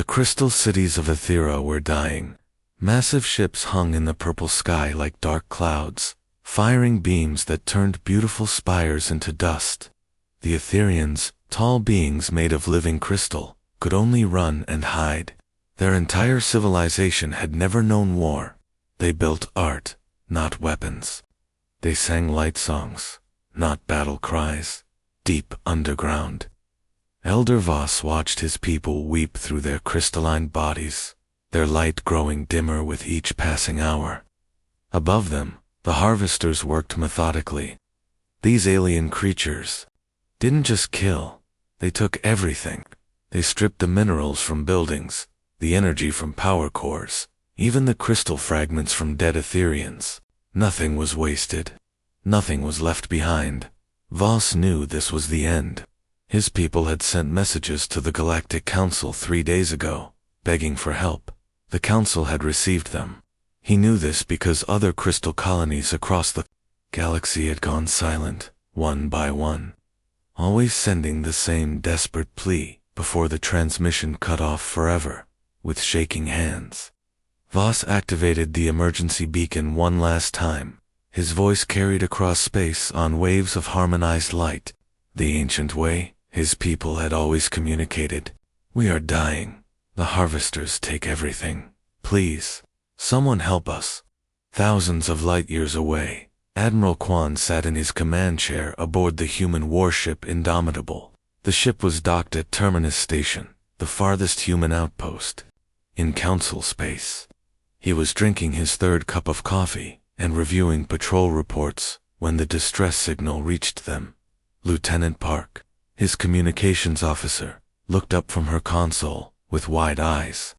The crystal cities of Ethera were dying. Massive ships hung in the purple sky like dark clouds, firing beams that turned beautiful spires into dust. The Etherians, tall beings made of living crystal, could only run and hide. Their entire civilization had never known war. They built art, not weapons. They sang light songs, not battle cries, deep underground. Elder Voss watched his people weep through their crystalline bodies, their light growing dimmer with each passing hour. Above them, the harvesters worked methodically. These alien creatures didn't just kill, they took everything. They stripped the minerals from buildings, the energy from power cores, even the crystal fragments from dead Etherians. Nothing was wasted. Nothing was left behind. Voss knew this was the end. His people had sent messages to the Galactic Council 3 days ago, begging for help. The Council had received them. He knew this because other crystal colonies across the galaxy had gone silent, one by one, always sending the same desperate plea before the transmission cut off forever, with shaking hands. Voss activated the emergency beacon one last time. His voice carried across space on waves of harmonized light. The ancient way his people had always communicated. We are dying. The harvesters take everything. Please, someone help us. Thousands of light years away, Admiral Quan sat in his command chair aboard the human warship Indomitable. The ship was docked at Terminus Station, the farthest human outpost, in council space. He was drinking his third cup of coffee and reviewing patrol reports when the distress signal reached them. Lieutenant Park, his communications officer, looked up from her console with wide eyes.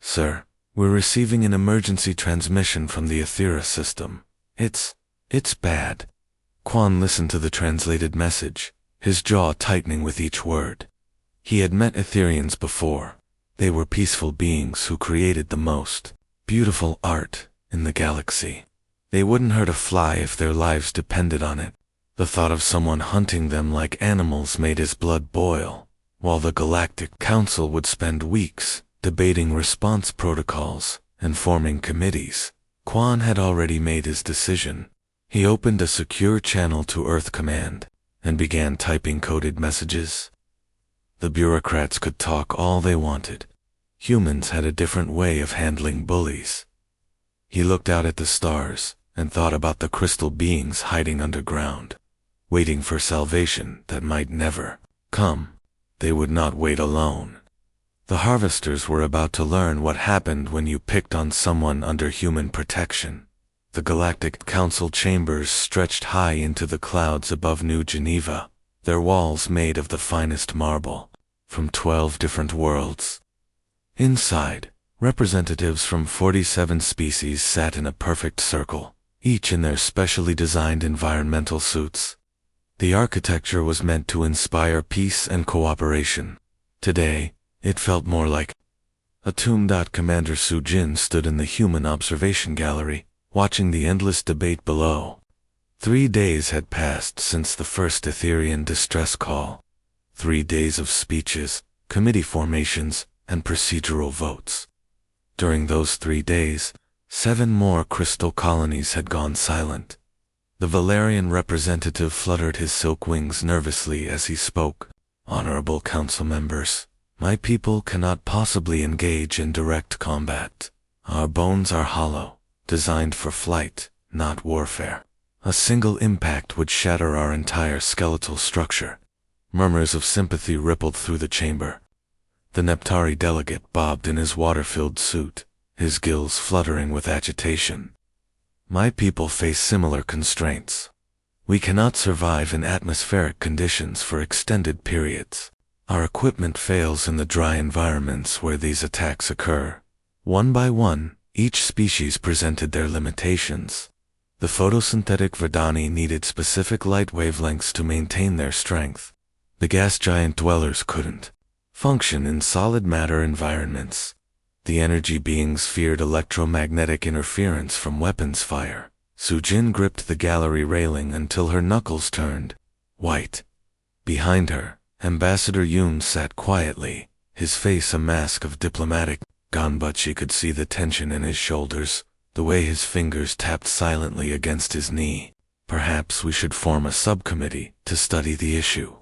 Sir, we're receiving an emergency transmission from the Ethera system. It's bad. Quan listened to the translated message, his jaw tightening with each word. He had met Etherians before. They were peaceful beings who created the most beautiful art in the galaxy. They wouldn't hurt a fly if their lives depended on it. The thought of someone hunting them like animals made his blood boil, while the Galactic Council would spend weeks debating response protocols and forming committees. Quan had already made his decision. He opened a secure channel to Earth Command and began typing coded messages. The bureaucrats could talk all they wanted. Humans had a different way of handling bullies. He looked out at the stars and thought about the crystal beings hiding underground, waiting for salvation that might never come. They would not wait alone. The harvesters were about to learn what happened when you picked on someone under human protection. The Galactic Council chambers stretched high into the clouds above New Geneva, their walls made of the finest marble, from 12 different worlds. Inside, representatives from 47 species sat in a perfect circle, each in their specially designed environmental suits. The architecture was meant to inspire peace and cooperation. Today, it felt more like a tomb. Commander Sujin stood in the human observation gallery, watching the endless debate below. 3 days had passed since the first Etherian distress call. 3 days of speeches, committee formations, and procedural votes. During those 3 days, 7 more crystal colonies had gone silent. The Valerian representative fluttered his silk wings nervously as he spoke. Honorable council members, my people cannot possibly engage in direct combat. Our bones are hollow, designed for flight, not warfare. A single impact would shatter our entire skeletal structure. Murmurs of sympathy rippled through the chamber. The Neptari delegate bobbed in his water-filled suit, his gills fluttering with agitation. My people face similar constraints. We cannot survive in atmospheric conditions for extended periods. Our equipment fails in the dry environments where these attacks occur. One by one, each species presented their limitations. The photosynthetic Verdani needed specific light wavelengths to maintain their strength. The gas giant dwellers couldn't function in solid matter environments. The energy beings feared electromagnetic interference from weapons fire. Sujin gripped the gallery railing until her knuckles turned white. Behind her, Ambassador Yoon sat quietly, his face a mask of diplomatic gone, but she could see the tension in his shoulders, the way his fingers tapped silently against his knee. "Perhaps we should form a subcommittee to study the issue,"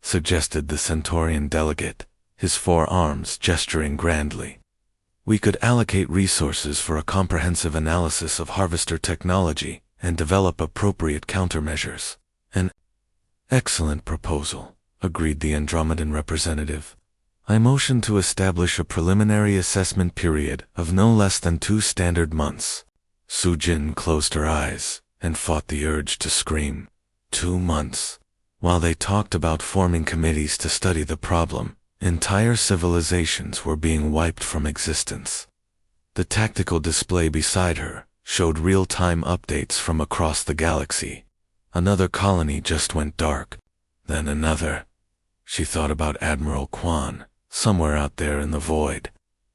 suggested the Centaurian delegate, his forearms gesturing grandly. "We could allocate resources for a comprehensive analysis of harvester technology and develop appropriate countermeasures." "An excellent proposal," agreed the Andromedan representative. "I motion to establish a preliminary assessment period of no less than 2 standard months." Sujin closed her eyes and fought the urge to scream. 2 months. While they talked about forming committees to study the problem, entire civilizations were being wiped from existence. The tactical display beside her showed real-time updates from across the galaxy. Another colony just went dark, then another. She thought about Admiral Kwan, somewhere out there in the void,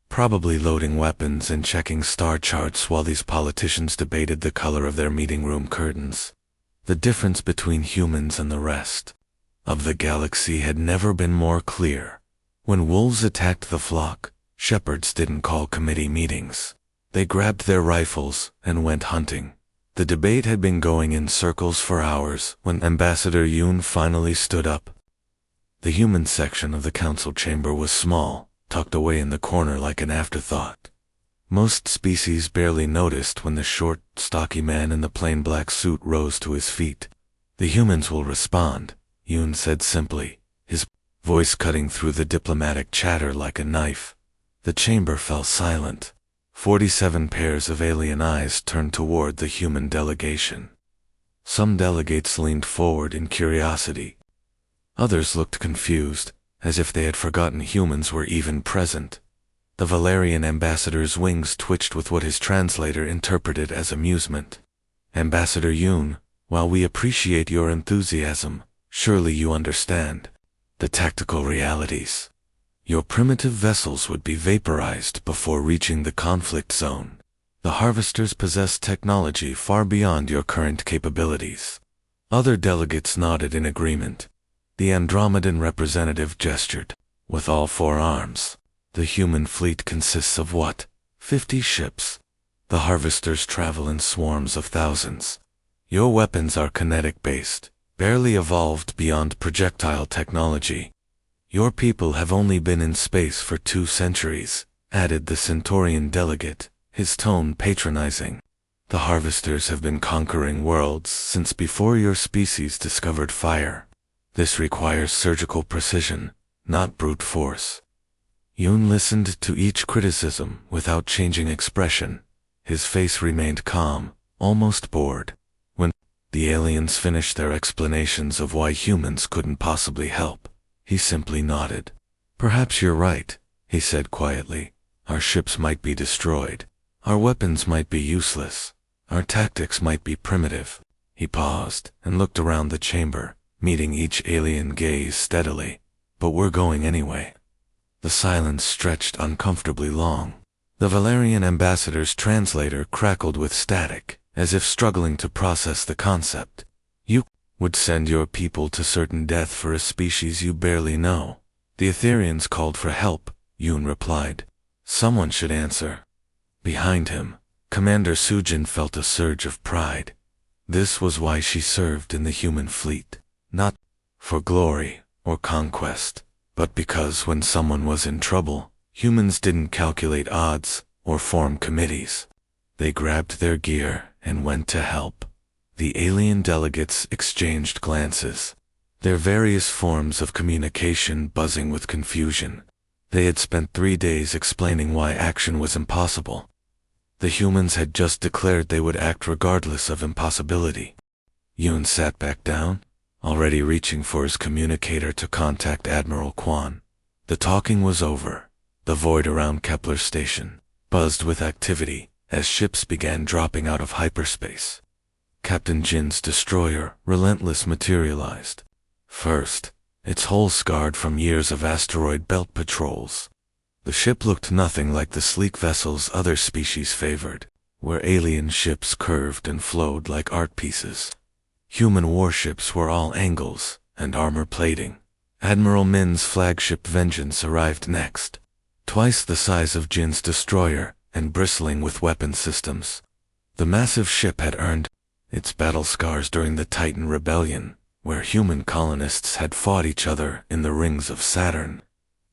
probably loading weapons and checking star charts while these politicians debated the color of their meeting room curtains. The difference between humans and the rest of the galaxy had never been more clear. When wolves attacked the flock, shepherds didn't call committee meetings. They grabbed their rifles and went hunting. The debate had been going in circles for hours when Ambassador Yoon finally stood up. The human section of the council chamber was small, tucked away in the corner like an afterthought. Most species barely noticed when the short, stocky man in the plain black suit rose to his feet. "The humans will respond," Yoon said simply, his voice cutting through the diplomatic chatter like a knife. The chamber fell silent. 47 pairs of alien eyes turned toward the human delegation. Some delegates leaned forward in curiosity. Others looked confused, as if they had forgotten humans were even present. The Valerian ambassador's wings twitched with what his translator interpreted as amusement. "Ambassador Yoon, while we appreciate your enthusiasm, surely you understand the tactical realities. Your primitive vessels would be vaporized before reaching the conflict zone. The harvesters possess technology far beyond your current capabilities." Other delegates nodded in agreement. The Andromedan representative gestured with all 4 arms. "The human fleet consists of what? 50 ships. The harvesters travel in swarms of thousands. Your weapons are kinetic-based, barely evolved beyond projectile technology. Your people have only been in space for 2 centuries, added the Centaurian delegate, his tone patronizing. "The harvesters have been conquering worlds since before your species discovered fire. This requires surgical precision, not brute force." Yoon listened to each criticism without changing expression. His face remained calm, almost bored. When the aliens finished their explanations of why humans couldn't possibly help, he simply nodded. "Perhaps you're right," he said quietly. "Our ships might be destroyed. Our weapons might be useless. Our tactics might be primitive." He paused and looked around the chamber, meeting each alien gaze steadily. "But we're going anyway." The silence stretched uncomfortably long. The Valerian ambassador's translator crackled with static, as if struggling to process the concept. "You would send your people to certain death for a species you barely know." "The Etherians called for help," Yoon replied. "Someone should answer." Behind him, Commander Sujin felt a surge of pride. This was why she served in the human fleet. Not for glory or conquest, but because when someone was in trouble, humans didn't calculate odds or form committees. They grabbed their gear and went to help. The alien delegates exchanged glances, their various forms of communication buzzing with confusion. They had spent 3 days explaining why action was impossible. The humans had just declared they would act regardless of impossibility. Yoon sat back down, already reaching for his communicator to contact Admiral Kwan. The talking was over. The void around Kepler Station buzzed with activity as ships began dropping out of hyperspace. Captain Jin's destroyer, Relentless, materialized. First, its hull scarred from years of asteroid belt patrols. The ship looked nothing like the sleek vessels other species favored, where alien ships curved and flowed like art pieces. Human warships were all angles and armor plating. Admiral Min's flagship Vengeance arrived next, twice the size of Jin's destroyer and bristling with weapon systems. The massive ship had earned its battle scars during the Titan Rebellion, where human colonists had fought each other in the rings of Saturn.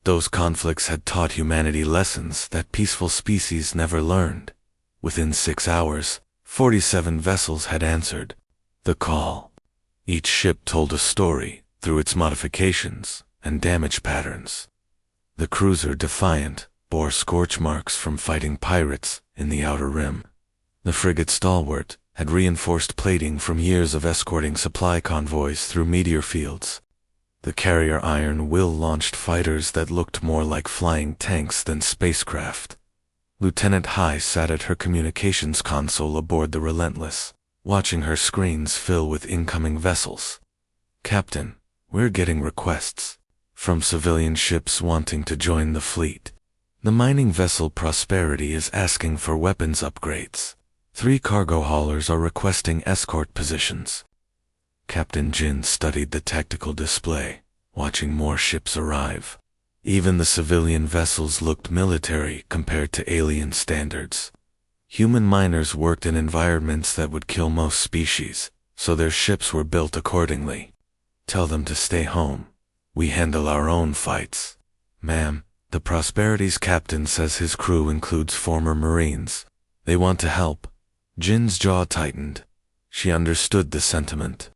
Those conflicts had taught humanity lessons that peaceful species never learned. Within 6 hours, 47 vessels had answered the call. Each ship told a story through its modifications and damage patterns. The cruiser Defiant bore scorch marks from fighting pirates in the Outer Rim. The frigate Stalwart had reinforced plating from years of escorting supply convoys through meteor fields. The carrier Iron Will launched fighters that looked more like flying tanks than spacecraft. Lieutenant High sat at her communications console aboard the Relentless, watching her screens fill with incoming vessels. "Captain, we're getting requests from civilian ships wanting to join the fleet. The mining vessel Prosperity is asking for weapons upgrades. 3 cargo haulers are requesting escort positions." Captain Jin studied the tactical display, watching more ships arrive. Even the civilian vessels looked military compared to alien standards. Human miners worked in environments that would kill most species, so their ships were built accordingly. "Tell them to stay home. We handle our own fights." "Ma'am, the Prosperity's captain says his crew includes former Marines. They want to help." Jin's jaw tightened. She understood the sentiment.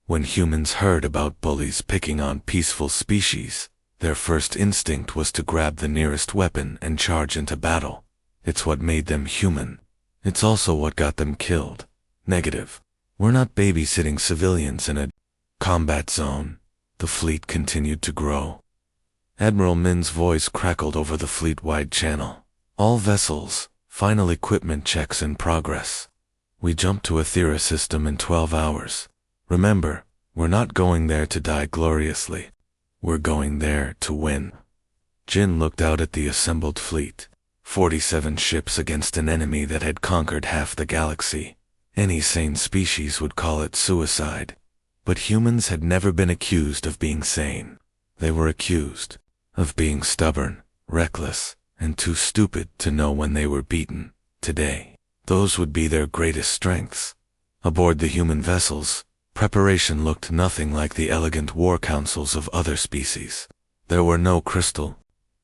When humans heard about bullies picking on peaceful species, their first instinct was to grab the nearest weapon and charge into battle. It's what made them human. It's also what got them killed. Negative. We're not babysitting civilians in a combat zone. The fleet continued to grow. Admiral Min's voice crackled over the fleet-wide channel. "All vessels, final equipment checks in progress. We jumped to a Thera system in 12 hours. Remember, we're not going there to die gloriously. We're going there to win." Jin looked out at the assembled fleet. 47 ships against an enemy that had conquered half the galaxy. Any sane species would call it suicide. But humans had never been accused of being sane. They were accused of being stubborn, reckless, and too stupid to know when they were beaten. Today, those would be their greatest strengths. Aboard the human vessels, preparation looked nothing like the elegant war councils of other species. There were no crystal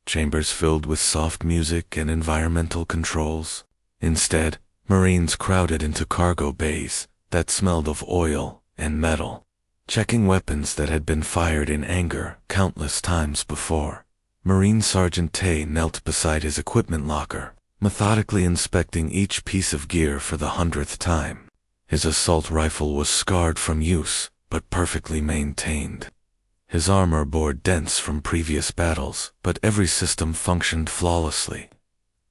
chambers filled with soft music and environmental controls. Instead, Marines crowded into cargo bays that smelled of oil and metal, checking weapons that had been fired in anger countless times before. Marine Sergeant Tay knelt beside his equipment locker, methodically inspecting each piece of gear for the 100th time. His assault rifle was scarred from use, but perfectly maintained. His armor bore dents from previous battles, but every system functioned flawlessly.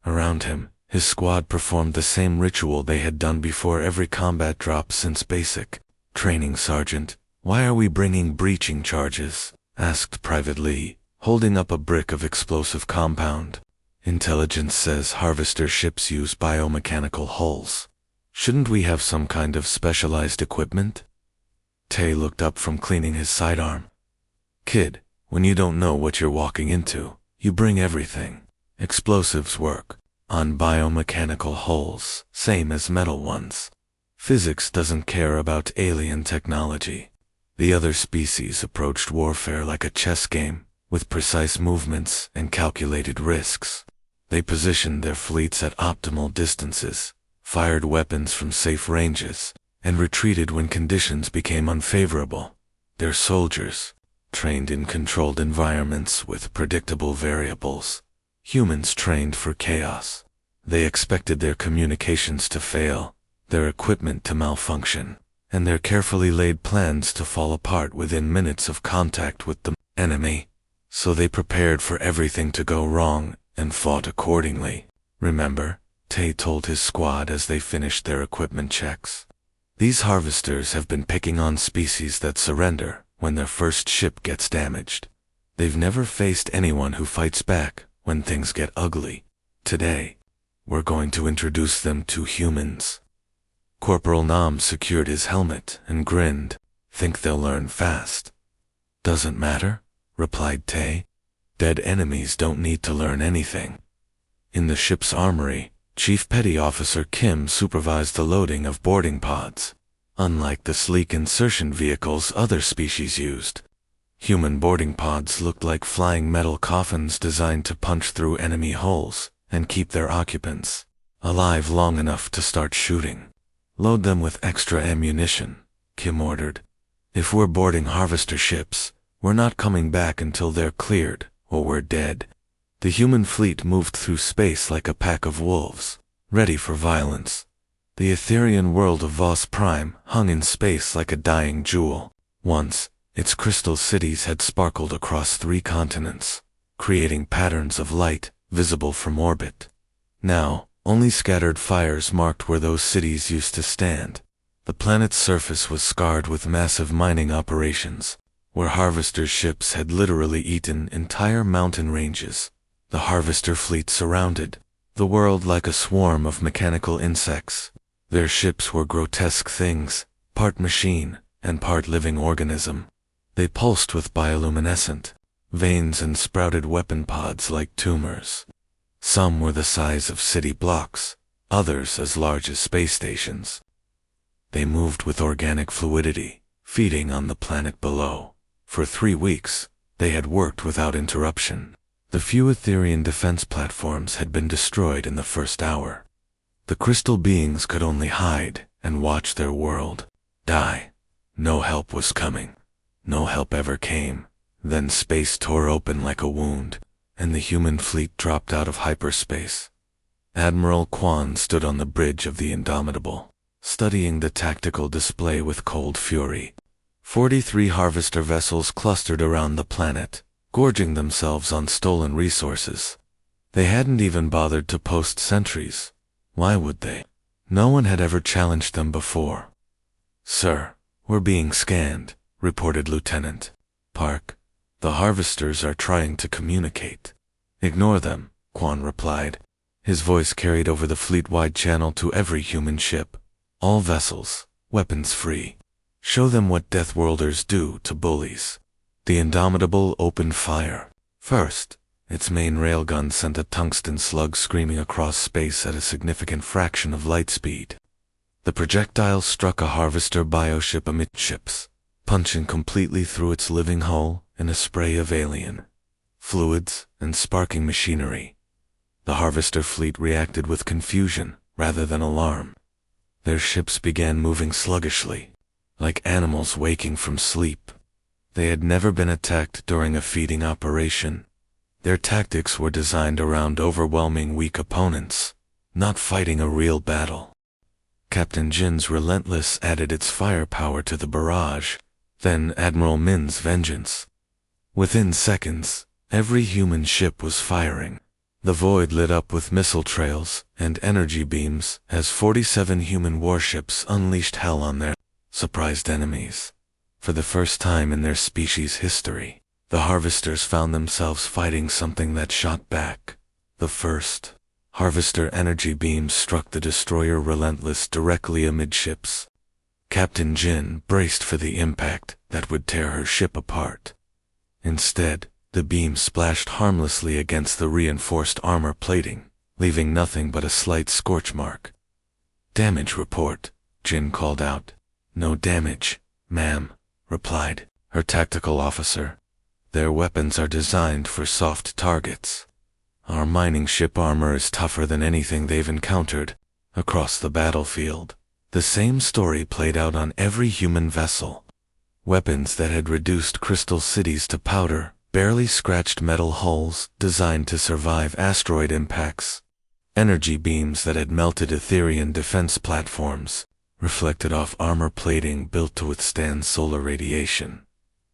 Around him, his squad performed the same ritual they had done before every combat drop since basic training. "Sergeant, why are we bringing breaching charges?" asked Private Lee, holding up a brick of explosive compound. "Intelligence says harvester ships use biomechanical hulls. Shouldn't we have some kind of specialized equipment?" Tay looked up from cleaning his sidearm. "Kid, when you don't know what you're walking into, you bring everything. Explosives work on biomechanical hulls, same as metal ones. Physics doesn't care about alien technology." The other species approached warfare like a chess game, with precise movements and calculated risks. They positioned their fleets at optimal distances, fired weapons from safe ranges, and retreated when conditions became unfavorable. Their soldiers, trained in controlled environments with predictable variables. Humans trained for chaos. They expected their communications to fail, their equipment to malfunction, and their carefully laid plans to fall apart within minutes of contact with the enemy. So they prepared for everything to go wrong and fought accordingly. "Remember," Tay told his squad as they finished their equipment checks. "These harvesters have been picking on species that surrender when their first ship gets damaged. They've never faced anyone who fights back when things get ugly. Today, we're going to introduce them to humans." Corporal Nam secured his helmet and grinned. "Think they'll learn fast?" "Doesn't matter. replied Tay. Dead enemies don't need to learn anything. In the ship's armory, Chief Petty Officer Kim supervised the loading of boarding pods. Unlike the sleek insertion vehicles other species used, human boarding pods looked like flying metal coffins designed to punch through enemy hulls and keep their occupants alive long enough to start shooting. Load them with extra ammunition, Kim ordered. If we're boarding harvester ships, we're not coming back until they're cleared, or we're dead. The human fleet moved through space like a pack of wolves, ready for violence. The Etherean world of Vos Prime hung in space like a dying jewel. Once, its crystal cities had sparkled across 3 continents, creating patterns of light visible from orbit. Now, only scattered fires marked where those cities used to stand. The planet's surface was scarred with massive mining operations, where harvester ships had literally eaten entire mountain ranges. The harvester fleet surrounded the world like a swarm of mechanical insects. Their ships were grotesque things, part machine and part living organism. They pulsed with bioluminescent veins and sprouted weapon pods like tumors. Some were the size of city blocks, others as large as space stations. They moved with organic fluidity, feeding on the planet below. For 3 weeks, they had worked without interruption. The few Etherean defense platforms had been destroyed in the first hour. The crystal beings could only hide and watch their world die. No help was coming. No help ever came. Then space tore open like a wound, and the human fleet dropped out of hyperspace. Admiral Quan stood on the bridge of the Indomitable, studying the tactical display with cold fury. 43 harvester vessels clustered around the planet, gorging themselves on stolen resources. They hadn't even bothered to post sentries. Why would they? No one had ever challenged them before. "Sir, we're being scanned," reported Lieutenant Park. "The harvesters are trying to communicate." "Ignore them," Quan replied. His voice carried over the fleet-wide channel to every human ship. "All vessels, weapons free. Show them what Deathworlders do to bullies." The Indomitable opened fire. First, its main railgun sent a tungsten slug screaming across space at a significant fraction of light speed. The projectile struck a harvester bioship amidships, punching completely through its living hull in a spray of alien fluids and sparking machinery. The harvester fleet reacted with confusion rather than alarm. Their ships began moving sluggishly, like animals waking from sleep. They had never been attacked during a feeding operation. Their tactics were designed around overwhelming weak opponents, not fighting a real battle. Captain Jin's Relentless added its firepower to the barrage, then Admiral Min's Vengeance. Within seconds, every human ship was firing. The void lit up with missile trails and energy beams as 47 human warships unleashed hell on their surprised enemies. For the first time in their species' history, the harvesters found themselves fighting something that shot back. The first harvester energy beams struck the destroyer Relentless directly amidships. Captain Jin braced for the impact that would tear her ship apart. Instead, the beam splashed harmlessly against the reinforced armor plating, leaving nothing but a slight scorch mark. "Damage report," Jin called out. "No damage, ma'am," replied her tactical officer. "Their weapons are designed for soft targets. Our mining ship armor is tougher than anything they've encountered across the battlefield." The same story played out on every human vessel. Weapons that had reduced crystal cities to powder barely scratched metal hulls designed to survive asteroid impacts. Energy beams that had melted Etherean defense platforms reflected off armor plating built to withstand solar radiation.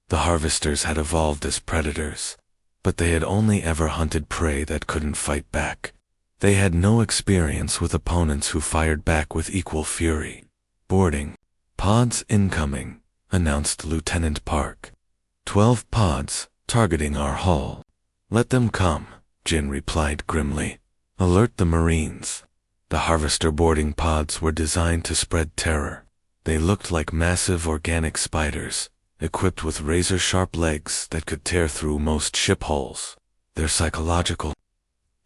The harvesters had evolved as predators, but they had only ever hunted prey that couldn't fight back. They had no experience with opponents who fired back with equal fury. "Boarding pods incoming," announced Lieutenant Park. 12 pods, targeting our hull." "Let them come," Jin replied grimly. "Alert the Marines." The harvester boarding pods were designed to spread terror. They looked like massive organic spiders, equipped with razor-sharp legs that could tear through most ship hulls. Their psychological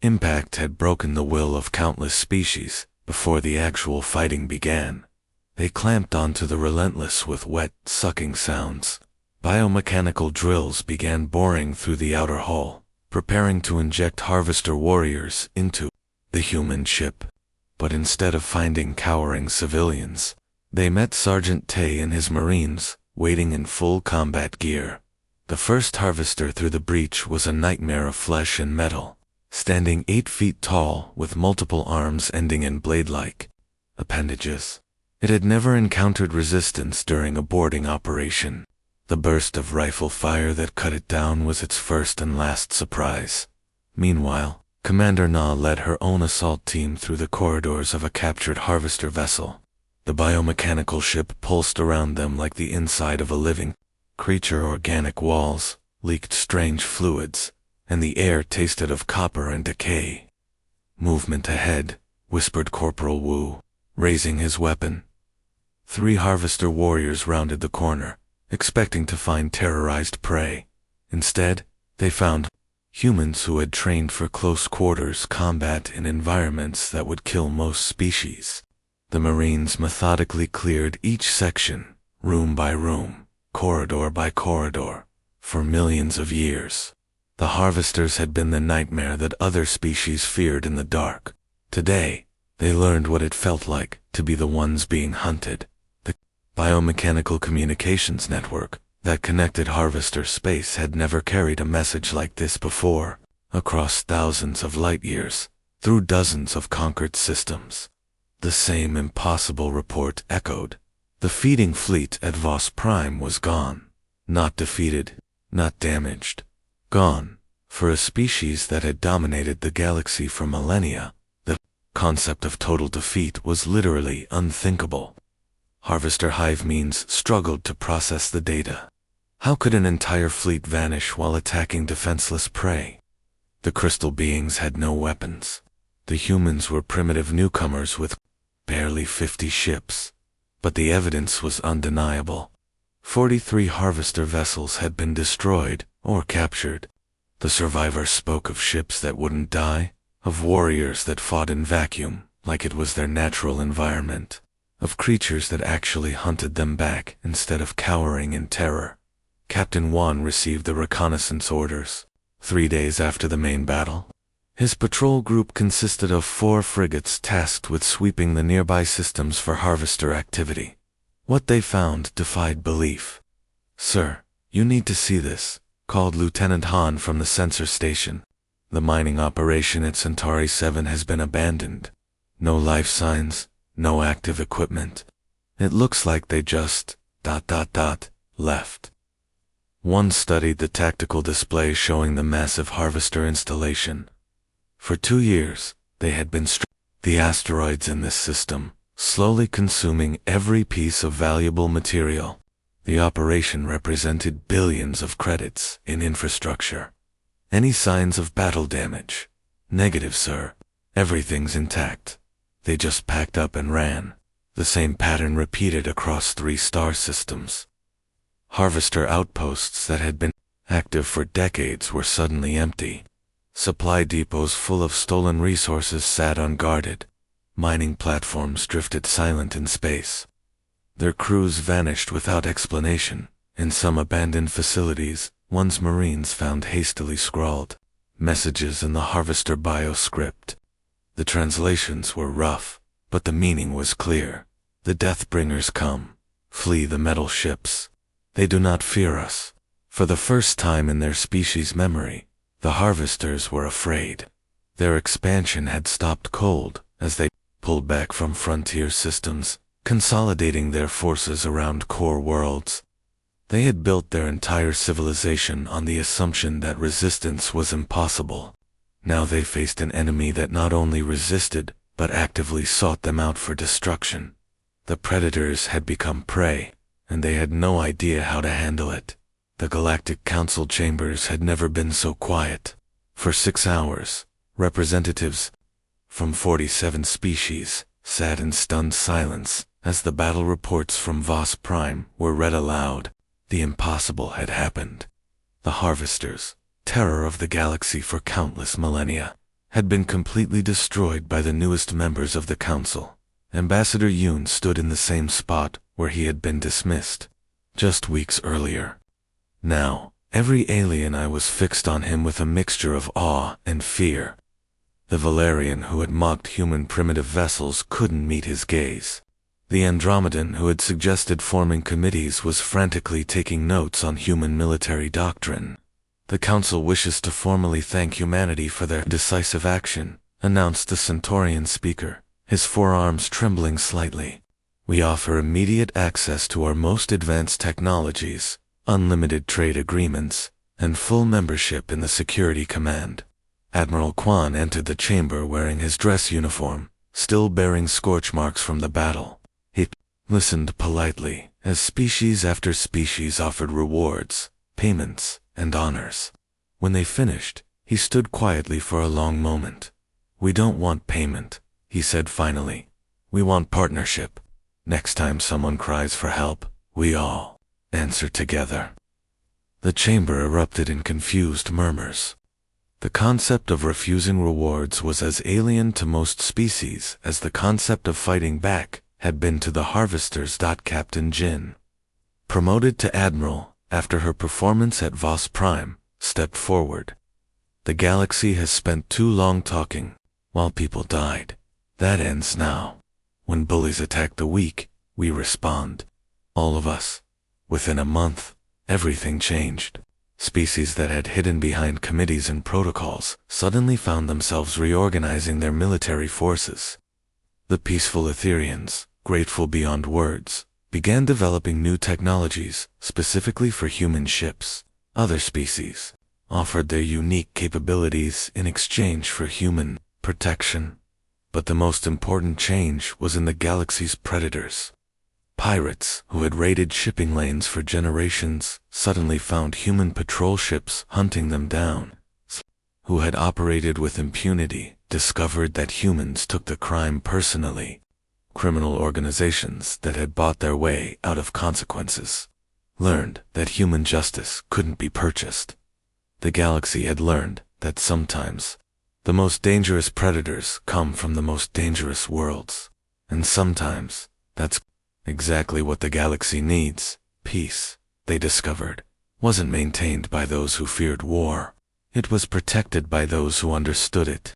impact had broken the will of countless species before the actual fighting began. They clamped onto the relentless with wet, sucking sounds. Biomechanical drills began boring through the outer hull, preparing to inject harvester warriors into the human ship. But instead of finding cowering civilians, they met Sergeant Tay and his Marines, waiting in full combat gear. The first harvester through the breach was a nightmare of flesh and metal, standing 8 feet tall with multiple arms ending in blade-like appendages. It had never encountered resistance during a boarding operation. The burst of rifle fire that cut it down was its first and last surprise. Meanwhile, Commander Na led her own assault team through the corridors of a captured harvester vessel. The biomechanical ship pulsed around them like the inside of a living creature. Organic walls leaked strange fluids, and the air tasted of copper and decay. "Movement ahead," whispered Corporal Wu, raising his weapon. 3 harvester warriors rounded the corner, expecting to find terrorized prey. Instead, they found humans who had trained for close quarters combat in environments that would kill most species. The Marines methodically cleared each section, room by room, corridor by corridor, for millions of years. The harvesters had been the nightmare that other species feared in the dark. Today, they learned what it felt like to be the ones being hunted. The biomechanical communications network that connected harvester space had never carried a message like this before, across thousands of light years, through dozens of conquered systems. The same impossible report echoed. The feeding fleet at Voss Prime was gone. Not defeated, not damaged. Gone. For a species that had dominated the galaxy for millennia, the concept of total defeat was literally unthinkable. Harvester Hive means struggled to process the data. How could an entire fleet vanish while attacking defenseless prey? The crystal beings had no weapons. The humans were primitive newcomers with barely 50 ships. But the evidence was undeniable. 43 harvester vessels had been destroyed or captured. The survivors spoke of ships that wouldn't die, of warriors that fought in vacuum like it was their natural environment, of creatures that actually hunted them back instead of cowering in terror. Captain Wan received the reconnaissance orders 3 days after the main battle. His patrol group consisted of 4 frigates tasked with sweeping the nearby systems for harvester activity. What they found defied belief. "Sir, you need to see this," called Lieutenant Han from the sensor station. "The mining operation at Centauri 7 has been abandoned. No life signs, no active equipment. It looks like they just ... left." One studied the tactical display showing the massive harvester installation. For 2 years, they had been the asteroids in this system, slowly consuming every piece of valuable material. The operation represented billions of credits in infrastructure. "Any signs of battle damage?" "Negative, sir. Everything's intact." They just packed up and ran. The same pattern repeated across 3 star systems. Harvester outposts that had been active for decades were suddenly empty. Supply depots full of stolen resources sat unguarded. Mining platforms drifted silent in space. Their crews vanished without explanation. In some abandoned facilities, one's Marines found hastily scrawled messages in the harvester bioscript. The translations were rough, but the meaning was clear. "The Deathbringers come. Flee the metal ships. They do not fear us." For the first time in their species' memory, the harvesters were afraid. Their expansion had stopped cold as they pulled back from frontier systems, consolidating their forces around core worlds. They had built their entire civilization on the assumption that resistance was impossible. Now they faced an enemy that not only resisted, but actively sought them out for destruction. The predators had become prey, and they had no idea how to handle it. The Galactic Council chambers had never been so quiet. For 6 hours, representatives from 47 species sat in stunned silence as the battle reports from Voss Prime were read aloud. The impossible had happened. The Harvesters, terror of the galaxy for countless millennia, had been completely destroyed by the newest members of the Council. Ambassador Yoon stood in the same spot where he had been dismissed just weeks earlier. Now, every alien eye was fixed on him with a mixture of awe and fear. The Valerian who had mocked human primitive vessels couldn't meet his gaze. The Andromedan who had suggested forming committees was frantically taking notes on human military doctrine. The Council wishes to formally thank humanity for their decisive action, announced the Centaurian speaker, his forearms trembling slightly. We offer immediate access to our most advanced technologies, unlimited trade agreements, and full membership in the Security Command. Admiral Kwan entered the chamber wearing his dress uniform, still bearing scorch marks from the battle. He listened politely as species after species offered rewards, payments, and honors. When they finished, he stood quietly for a long moment. "We don't want payment," he said finally. "We want partnership. Next time someone cries for help, we all answer together." The chamber erupted in confused murmurs. The concept of refusing rewards was as alien to most species as the concept of fighting back had been to the Harvesters. Captain Jin, promoted to Admiral after her performance at Voss Prime, stepped forward. "The galaxy has spent too long talking, while people died. That ends now. When bullies attack the weak, we respond. All of us. Within a month, everything changed. Species that had hidden behind committees and protocols suddenly found themselves reorganizing their military forces. The peaceful Etherians, grateful beyond words, began developing new technologies specifically for human ships. Other species offered their unique capabilities in exchange for human protection. But the most important change was in the galaxy's predators. Pirates who had raided shipping lanes for generations suddenly found human patrol ships hunting them down. Who had operated with impunity discovered that humans took the crime personally. Criminal organizations that had bought their way out of consequences learned that human justice couldn't be purchased. The galaxy had learned that sometimes the most dangerous predators come from the most dangerous worlds. And sometimes that's exactly what the galaxy needs. Peace, they discovered, wasn't maintained by those who feared war. It was protected by those who understood it.